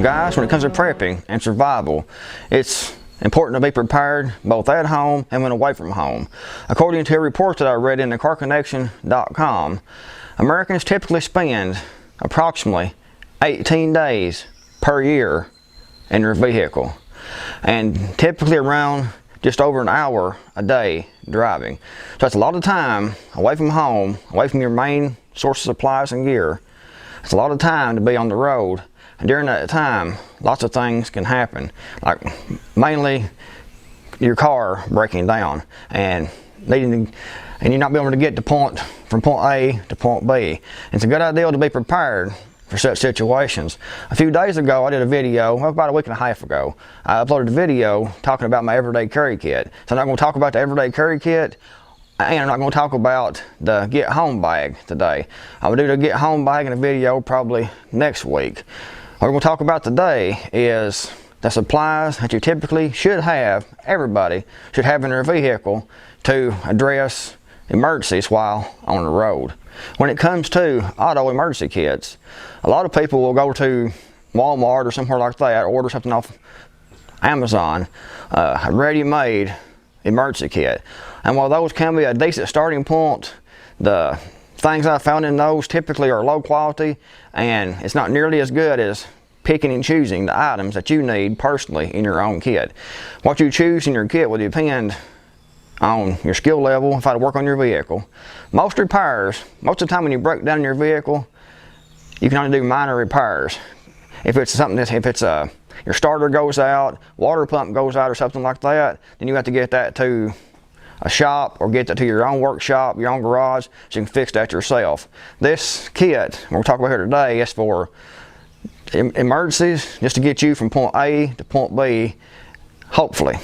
Guys, when it comes to prepping and survival, it's important to be prepared both at home and when away from home. According to a report that I read in thecarconnection.com, Americans typically spend approximately 18 days per year in their vehicle, and typically around just over an hour a day driving. So that's a lot of time away from home, away from your main source of supplies and gear. It's a lot of time to be on the road. And during that time, lots of things can happen, like mainly your car breaking down and you're not being able to get from point A to point B. It's a good idea to be prepared for such situations. A few days ago, I did a video, well, about a week and a half ago, I uploaded a video talking about my everyday carry kit. So I'm not going to talk about the everyday carry kit, and I'm not going to talk about the get home bag today. I will do the get home bag in a video probably next week. What we're going to talk about today is the supplies that you typically should have, everybody should have in their vehicle to address emergencies while on the road. When it comes to auto emergency kits, a lot of people will go to Walmart or somewhere like that, order something off Amazon, a ready-made emergency kit. And while those can be a decent starting point, the things I found in those typically are low quality, and it's not nearly as good as picking and choosing the items that you need personally in your own kit. What you choose in your kit will depend on your skill level, if I work on your vehicle. Most repairs, most of the time when you break down your vehicle, you can only do minor repairs. If it's something that, your starter goes out, water pump goes out or something like that, then you have to get that to a shop or get that to your own workshop, your own garage, so you can fix that yourself. This kit we're talking about here today is for emergencies, just to get you from point A to point B, hopefully.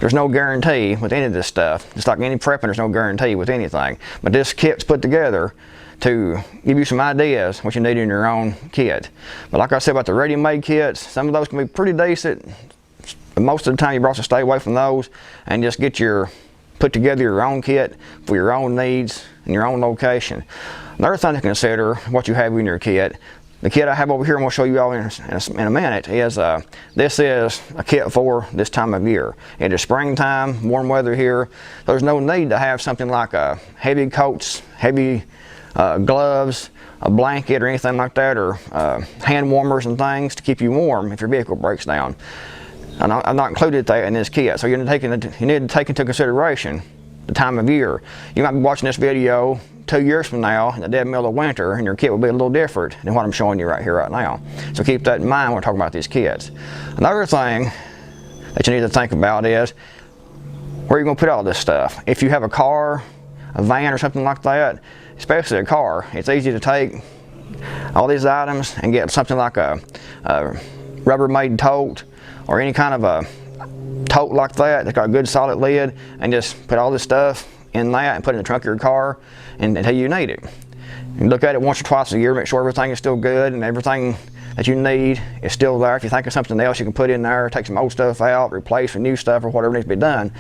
There's no guarantee with any of this stuff. Just like any prepping, there's no guarantee with anything. But this kit's put together to give you some ideas what you need in your own kit. But like I said about the ready-made kits, some of those can be pretty decent. But most of the time you also stay away from those and just put together your own kit for your own needs and your own location. Another thing to consider what you have in your kit. The kit I have over here, and we'll show you all in a minute, is this is a kit for this time of year. It is springtime, warm weather here. There's no need to have something like heavy coats, heavy gloves, a blanket or anything like that, or hand warmers and things to keep you warm if your vehicle breaks down. I've not included that in this kit, so you need to take into consideration the time of year. You might be watching this video 2 years from now in the dead middle of winter, and your kit will be a little different than what I'm showing you right here right now. So keep that in mind when we're talking about these kits. Another thing that you need to think about is where you're going to put all this stuff. If you have a car, a van or something like that, especially a car, it's easy to take all these items and get something like a Rubbermaid tote or any kind of a tote like that that's got a good solid lid, and just put all this stuff in that and put it in the trunk of your car until you need it. You look at it once or twice a year, make sure everything is still good and everything that you need is still there. If you think of something else you can put in there, take some old stuff out, replace with new stuff or whatever needs to be done.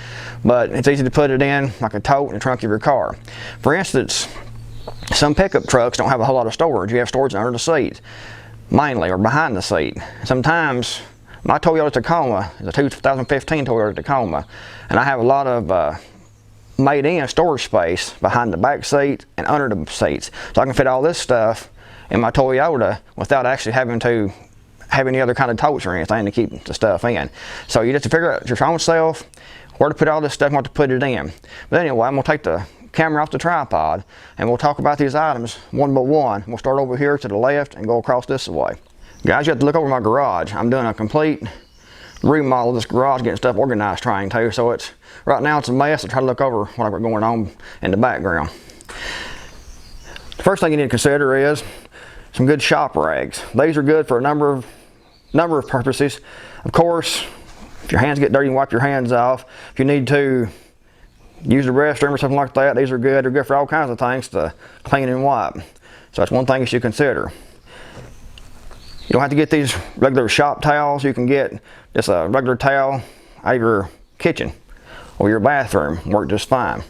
But it's easy to put it in like a tote in the trunk of your car. For instance, some pickup trucks don't have a whole lot of storage. You have storage under the seat, mainly, or behind the seat. Sometimes, my Toyota Tacoma is a 2015 Toyota Tacoma, and I have a lot of made-in storage space behind the back seat and under the seats. So I can fit all this stuff in my Toyota without actually having to have any other kind of totes or anything to keep the stuff in. So you just have to figure out your own self where to put all this stuff and what to put it in. But anyway, I'm going to take the camera off the tripod and we'll talk about these items one by one. We'll start over here to the left and go across this way. Guys, you have to look over my garage. I'm doing a complete remodel of this garage, getting stuff organized trying to, so right now it's a mess. I try to look over what I've got going on in the background. The first thing you need to consider is some good shop rags. These are good for a number of purposes. Of course, if your hands get dirty, you can wipe your hands off. If you need to use the restroom or something like that, these are good. They're good for all kinds of things to clean and wipe. So that's one thing you should consider. You don't have to get these regular shop towels. You can get just a regular towel out of your kitchen or your bathroom, work just fine.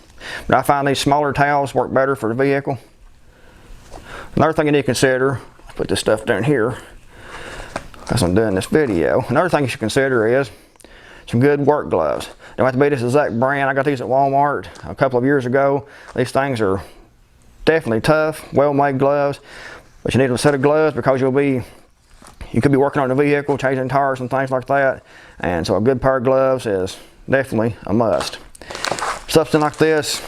But I find these smaller towels work better for the vehicle. Another thing you need to consider, put this stuff down here. as I'm doing this video. Another thing you should consider is some good work gloves. Don't have to be this exact brand. I got these at Walmart a couple of years ago. These things are definitely tough, well-made gloves, but you need a set of gloves because you could be working on the vehicle, changing tires and things like that, and so a good pair of gloves is definitely a must. Something like this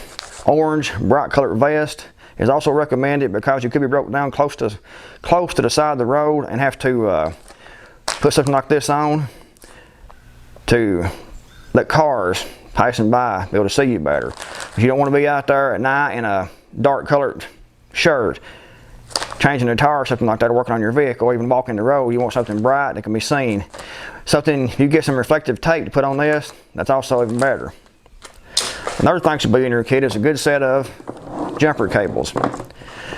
orange bright colored vest is also recommended because you could be broke down close to the side of the road and have to put something like this on to let cars passing by be able to see you better. If you don't want to be out there at night in a dark colored shirt changing the tire or something like that, or working on your vehicle, or even walking the road, you want something bright that can be seen. Something, you get some reflective tape to put on this, that's also even better. Another thing should be in your kit is a good set of jumper cables.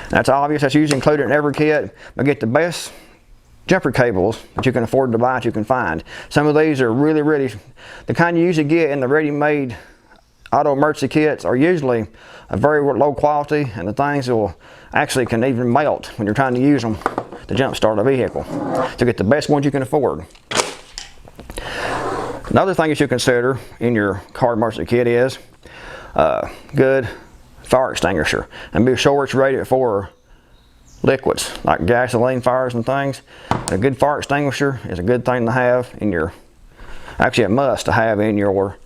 That's obvious, that's usually included in every kit, but get the best jumper cables that you can afford to buy that you can find. Some of these are really, the kind you usually get in the ready-made auto emergency kits are usually a very low quality, and the things will actually can even melt when you're trying to use them to jump start a vehicle. So get the best ones you can afford. Another thing you should consider in your car emergency kit is a good fire extinguisher, and be sure it's rated for liquids like gasoline fires and things. A good fire extinguisher is a good thing to have in your, actually a must to have in your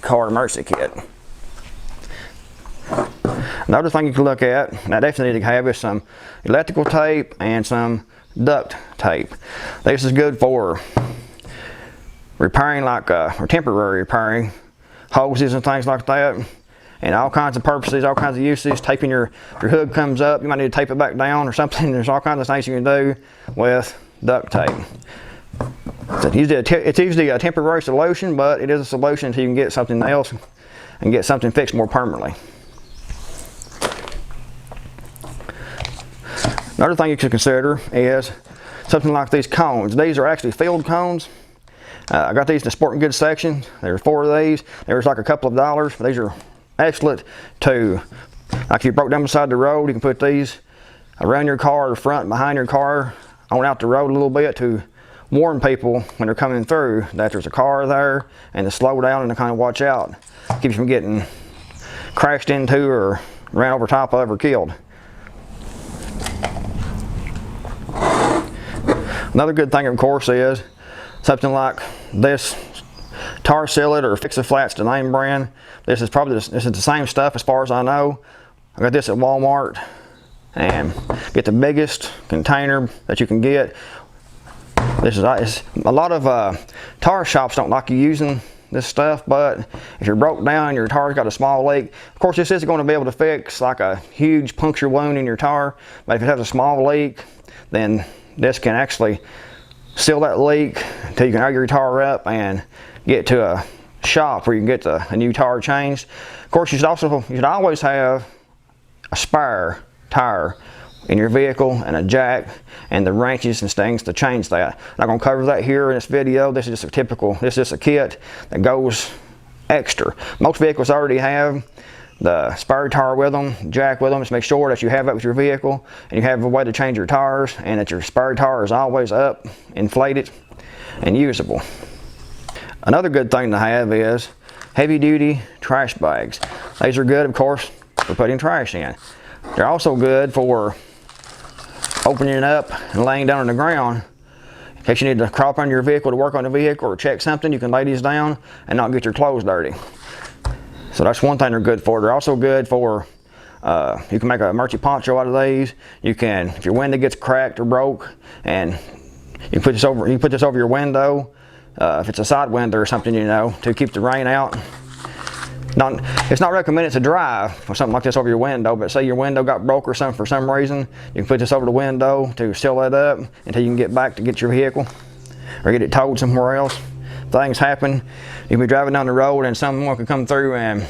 car emergency kit. Another thing you can look at, and I definitely need to have, is some electrical tape and some duct tape. This is good for repairing, like or temporary repairing hoses and things like that, and all kinds of purposes, all kinds of uses. Taping your hood comes up, you might need to tape it back down or something. There's all kinds of things you can do with duct tape. It's usually a temporary solution, but it is a solution until you can get something else and get something fixed more permanently. Another thing you should consider is something like these cones. These are actually field cones. I got these in the sporting goods section. There's 4 of these. There's like a couple of dollars. These are excellent to, like if you broke down beside the road, you can put these around your car, the front, behind your car, on out the road a little bit to warn people when they're coming through that there's a car there and to slow down and to kind of watch out. Keep you from getting crashed into or ran over top of or killed. Another good thing, of course, is something like this Tar Seal It or Fix-A-Flat's the name brand. This is the same stuff as far as I know. I got this at Walmart, and get the biggest container that you can get. This is a lot of tar shops don't like you using this stuff, but if you're broke down and your tar's got a small leak, of course this isn't going to be able to fix like a huge puncture wound in your tar, but if it has a small leak, then this can actually seal that leak until you can argue your tar up and get to a shop where you can get a new tar changed. Of course, you should always have a spare tire in your vehicle and a jack and the wrenches and things to change that. I'm not going to cover that here in this video. This is just a kit that goes extra. Most vehicles already have the spare tire with them, jack with them. Just make sure that you have that with your vehicle and you have a way to change your tires and that your spare tire is always up, inflated, and usable. Another good thing to have is heavy duty trash bags. These are good, of course, for putting trash in. They're also good for opening it up and laying down on the ground. In case you need to crawl up on your vehicle to work on the vehicle or check something, you can lay these down and not get your clothes dirty. So that's one thing they're good for. They're also good for, you can make a emergency poncho out of these. You can, if your window gets cracked or broke, and you put this over your window, if it's a side window or something, you know, to keep the rain out. It's not recommended to drive with something like this over your window, but say your window got broke or something for some reason, you can put this over the window to seal that up until you can get back to get your vehicle or get it towed somewhere else. Things happen. You can be driving down the road and someone can come through and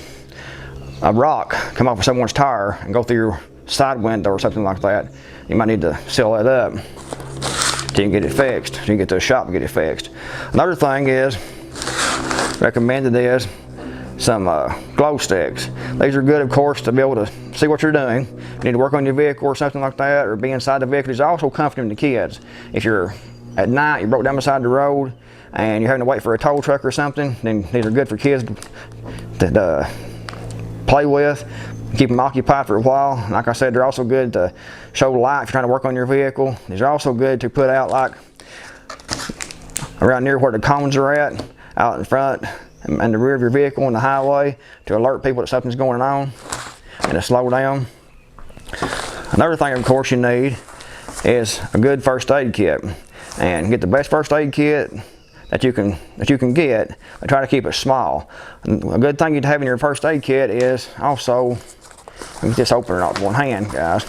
a rock come off of someone's tire and go through your side window or something like that. You might need to seal that up till you can get it fixed. You can get to a shop and get it fixed. Another thing is, recommended is some glow sticks. These are good, of course, to be able to see what you're doing. If you need to work on your vehicle or something like that, or be inside the vehicle. These are also comforting to kids. If you're at night, you broke down beside the road, and you're having to wait for a tow truck or something, then these are good for kids to play with, keep them occupied for a while. Like I said, they're also good to show light if you're trying to work on your vehicle. These are also good to put out like around near where the cones are at, out in front and the rear of your vehicle on the highway, to alert people that something's going on and to slow down. Another thing, of course, you need is a good first aid kit, and get the best first aid kit that you can get, but try to keep it small. And a good thing you'd have in your first aid kit is also, let me just open it up with one hand, guys.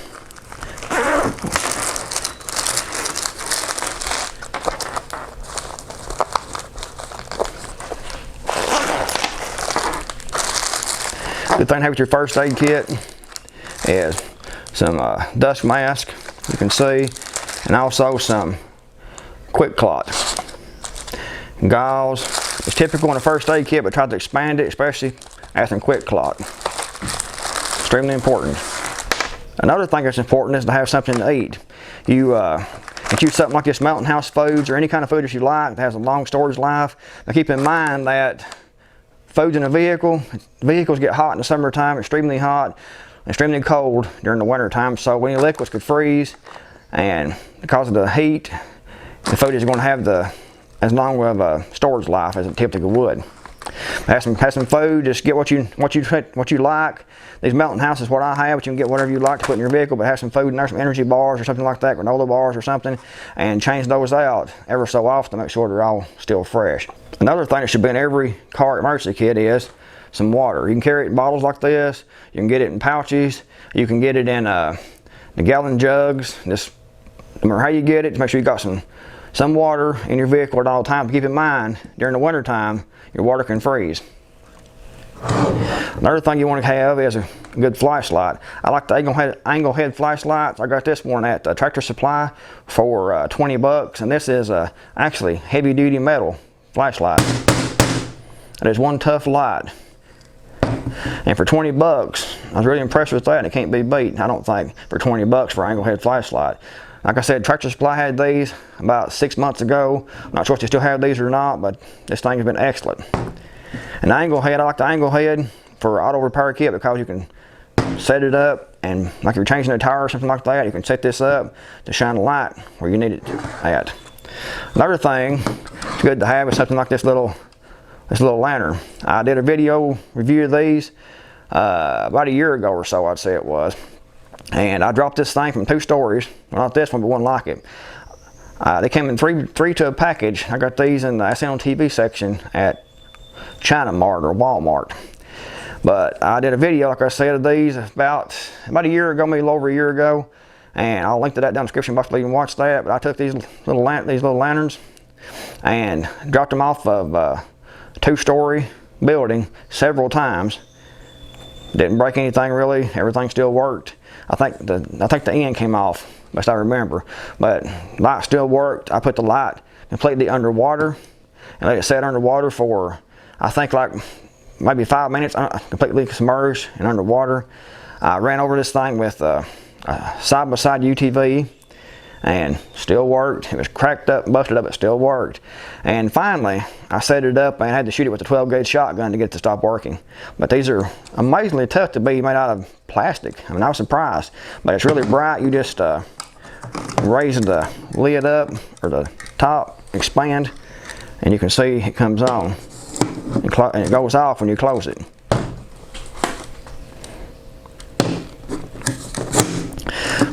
Good thing to have with your first aid kit is some dust mask, you can see, and also some quick clot. Gauze is typical in a first aid kit, but try to expand it, especially after quick clot. Extremely important. Another thing that's important is to have something to eat. You can choose something like this Mountain House Foods or any kind of food that you like that has a long storage life. Now keep in mind that foods in a vehicle, vehicles get hot in the summertime, extremely hot, extremely cold during the winter time, so any liquids could freeze, and because of the heat, the food is going to have as long of a storage life as it typically would. Have some food, just get what you like. These Mountain House is what I have, but you can get whatever you like to put in your vehicle, but have some food in there, some energy bars or something like that, granola bars or something, and change those out ever so often to make sure they're all still fresh. Another thing that should be in every car emergency kit is some water. You can carry it in bottles like this, you can get it in pouches, you can get it in the gallon jugs. Just no matter how you get it, just make sure you got some water in your vehicle at all times. Keep in mind, during the winter time, your water can freeze. Another thing you want to have is a good flashlight. I like the angle head flashlights. I got this one at Tractor Supply for 20 bucks, and this is actually heavy duty metal flashlight. It is one tough light. And for 20 bucks, I was really impressed with that, and it can't be beat, I don't think, for 20 bucks for angle head flashlight. Like I said, Tractor Supply had these about 6 months ago. I'm not sure if they still have these or not, but this thing has been excellent. And the angle head, I like the angle head for auto repair kit because you can set it up, and like you're changing a tire or something like that, you can set this up to shine a light where you need it at. Another thing it's good to have is something like this little lantern. I did a video review of these about a year ago or so, I'd say it was. And I dropped this thing from 2 stories. Well, not this one, but one like it. They came in three to a package. I got these in the SN on TV section at China Mart or Walmart. But I did a video, like I said, of these about a year ago, maybe a little over a year ago. And I'll link to that down in the description box so you can watch that. But I took these little lanterns and dropped them off of a 2-story building several times. Didn't break anything really. Everything still worked. I think the end came off, best I remember. But light still worked. I put the light completely underwater and let it sit underwater for, I think, like maybe 5 minutes, completely submerged and underwater. I ran over this thing with a side-by-side UTV and still worked. It was cracked up, busted up, it still worked. And finally, I set it up and had to shoot it with a 12-gauge shotgun to get it to stop working. But these are amazingly tough to be made out of plastic. I mean, I was surprised. But it's really bright. You just raise the lid up, or the top, expand, and you can see it comes on. And it goes off when you close it.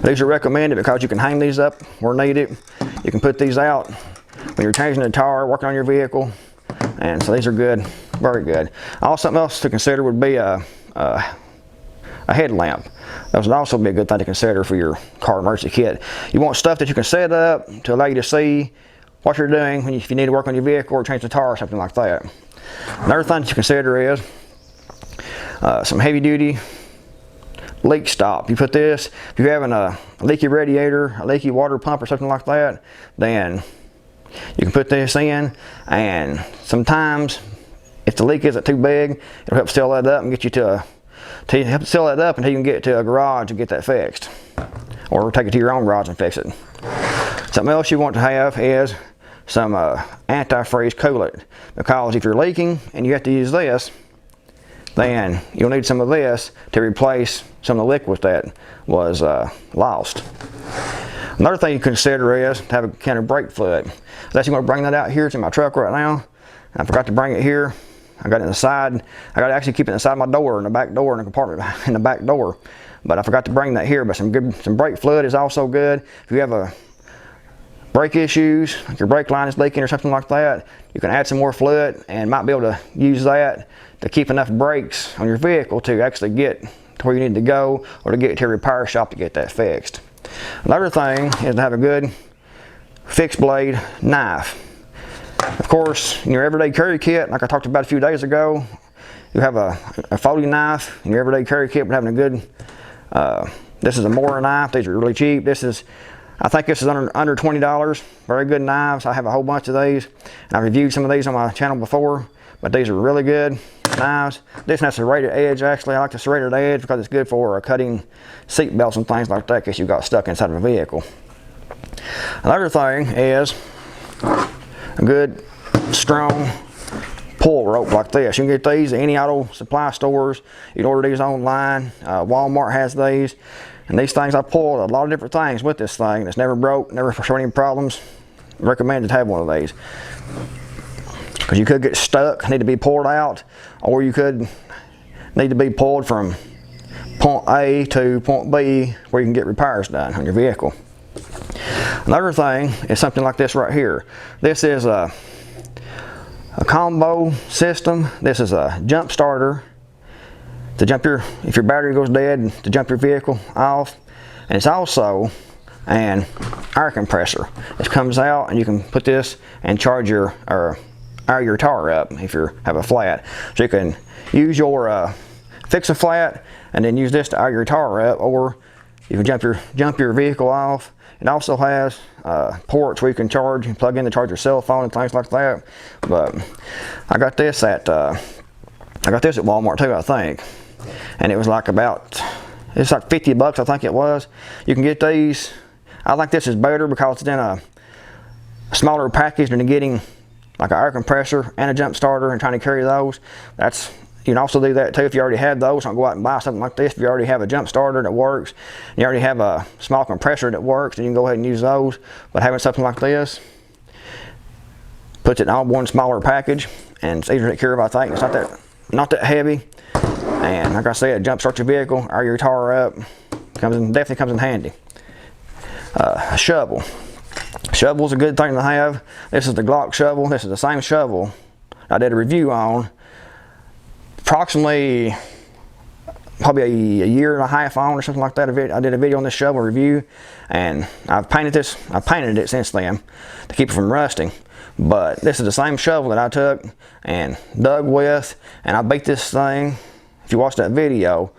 These are recommended because you can hang these up where needed. You can put these out when you're changing the tire, working on your vehicle, and so these are good, very good. Also, something else to consider would be a headlamp. That would also be a good thing to consider for your car emergency kit. You want stuff that you can set up to allow you to see what you're doing if you need to work on your vehicle or change the tire or something like that. Another thing to consider is some heavy duty leak stop. You put this, if you're having a leaky radiator, a leaky water pump or something like that, then you can put this in, and sometimes if the leak isn't too big, it'll help seal that up and get you help seal that up until you can get to a garage and get that fixed, or take it to your own garage and fix it. Something else you want to have is some antifreeze coolant, because if you're leaking and you have to use this, then you'll need some of this to replace some of the liquid that was lost. Another thing you consider is to have a can of brake fluid. I was actually going to bring that out here to my truck right now. I forgot to bring it here. I got it inside. I got to actually keep it inside my door, in the back door, in the compartment in the back door. But I forgot to bring that here. But some brake fluid is also good. If you have brake issues, like your brake line is leaking or something like that, you can add some more fluid and might be able to use that to keep enough brakes on your vehicle to actually get to where you need to go, or to get to your repair shop to get that fixed. Another thing is to have a good fixed blade knife. Of course, in your everyday carry kit, like I talked about a few days ago, you have a folding knife in your everyday carry kit, but having a good, this is a Mora knife. These are really cheap. I think this is under $20. Very good knives. I have a whole bunch of these, and I've reviewed some of these on my channel before, but these are really good knives. This has a serrated edge. Actually, I like the serrated edge because it's good for cutting seat belts and things like that in case you got stuck inside of a vehicle. Another thing is a good strong pull rope like this. You can get these at any auto supply stores. You can order these online. Walmart has these. And these things, I pulled a lot of different things with this thing. It's never broke, never showed any problems. Recommended to have one of these. Because you could get stuck, need to be pulled out, or you could need to be pulled from point A to point B where you can get repairs done on your vehicle. Another thing is something like this right here. This is a combo system. This is a jump starter to jump if your battery goes dead, to jump your vehicle off. And it's also an air compressor. It comes out and you can put this and charge your, or air your tire up if you have a flat. So you can use your fix a flat and then use this to air your tire up, or you can jump your vehicle off. It also has ports where you can charge and plug in to charge your cell phone and things like that. But I got this at Walmart too, I think, and it was like it's like 50 bucks, I think it was. You can get these. I think this is better because it's in a smaller package than getting like an air compressor and a jump starter and trying to carry those. You can also do that too if you already have those. Don't go out and buy something like this. If you already have a jump starter that works, and you already have a small compressor that works, then you can go ahead and use those. But having something like this puts it in all one smaller package, and it's easier to take care of, I think. It's not that heavy, and like I said, jump start your vehicle, air your tire up. Definitely comes in handy. A shovel. Shovel is a good thing to have. This is the Glock shovel. This is the same shovel I did a review on approximately probably a year and a half on or something like that. I did a video on this shovel review, and I've painted it since then to keep it from rusting. But this is the same shovel that I took and dug with, and I beat this thing. If you watch that video,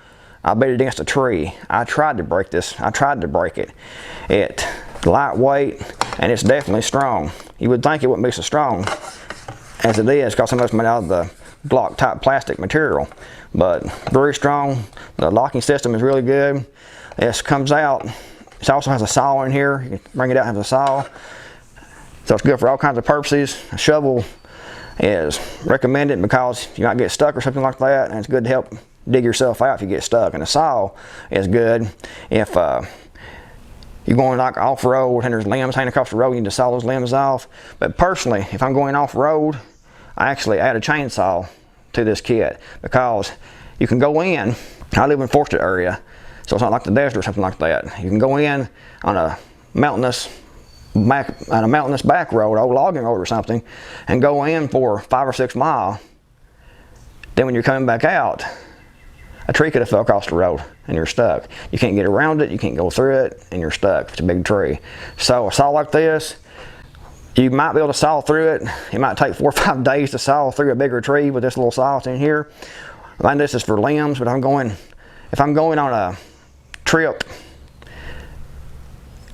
I beat it against a tree. I tried to break it. It's lightweight and it's definitely strong. You would think it wouldn't be so strong as it is because some of it's made out of the Glock type plastic material, but very strong. The locking system is really good. This comes out. It also has a saw in here. You can bring it out and have a saw. So it's good for all kinds of purposes. A shovel is recommended because you might get stuck or something like that, and it's good to help dig yourself out if you get stuck. And a saw is good if you're going like off-road and there's limbs hanging across the road, you need to saw those limbs off. But personally, if I'm going off-road, I actually add a chainsaw to this kit because you can go in. I live in a forested area, so it's not like the desert or something like that. You can go in on a mountainous back road, old logging road or something, and go in for 5 or 6 miles. Then when you're coming back out, a tree could have fell across the road and you're stuck. You can't get around it, you can't go through it, and you're stuck. It's a big tree. So a saw like this, you might be able to saw through it. It might take 4 or 5 days to saw through a bigger tree with this little saw in here. And this is for limbs, but if I'm going on a trip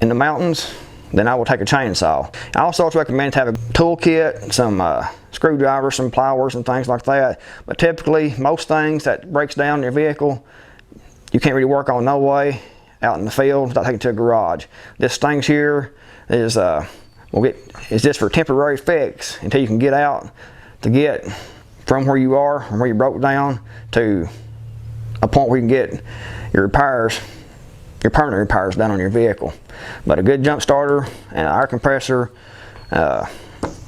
in the mountains, then I will take a chainsaw. I also recommend to have a toolkit, some screwdrivers, some pliers and things like that. But typically, most things that breaks down your vehicle, you can't really work on no way out in the field without taking it to a garage. This things here is it's just for temporary fix until you can get out to get from where you are, from where you broke down, to a point where you can get your repairs, your permanent repairs done on your vehicle. But a good jump starter and an air compressor,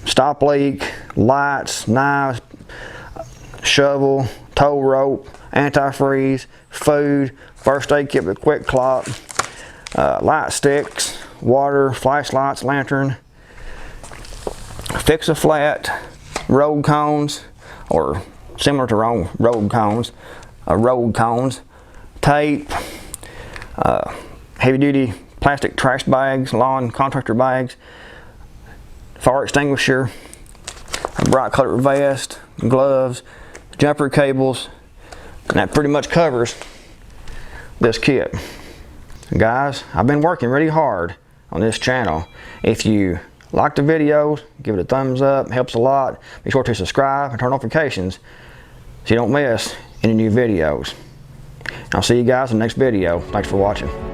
stop leak, lights, knives, shovel, tow rope, antifreeze, food, first aid kit with quick clop, light sticks, water, flashlights, lantern, fix a flat, road cones, or similar to road cones, tape, heavy duty plastic trash bags, lawn contractor bags, fire extinguisher, a bright colored vest, gloves, jumper cables, and that pretty much covers this kit. Guys, I've been working really hard on this channel. If you like the videos, give it a thumbs up, it helps a lot. Be sure to subscribe and turn notifications so you don't miss any new videos. I'll see you guys in the next video. Thanks for watching.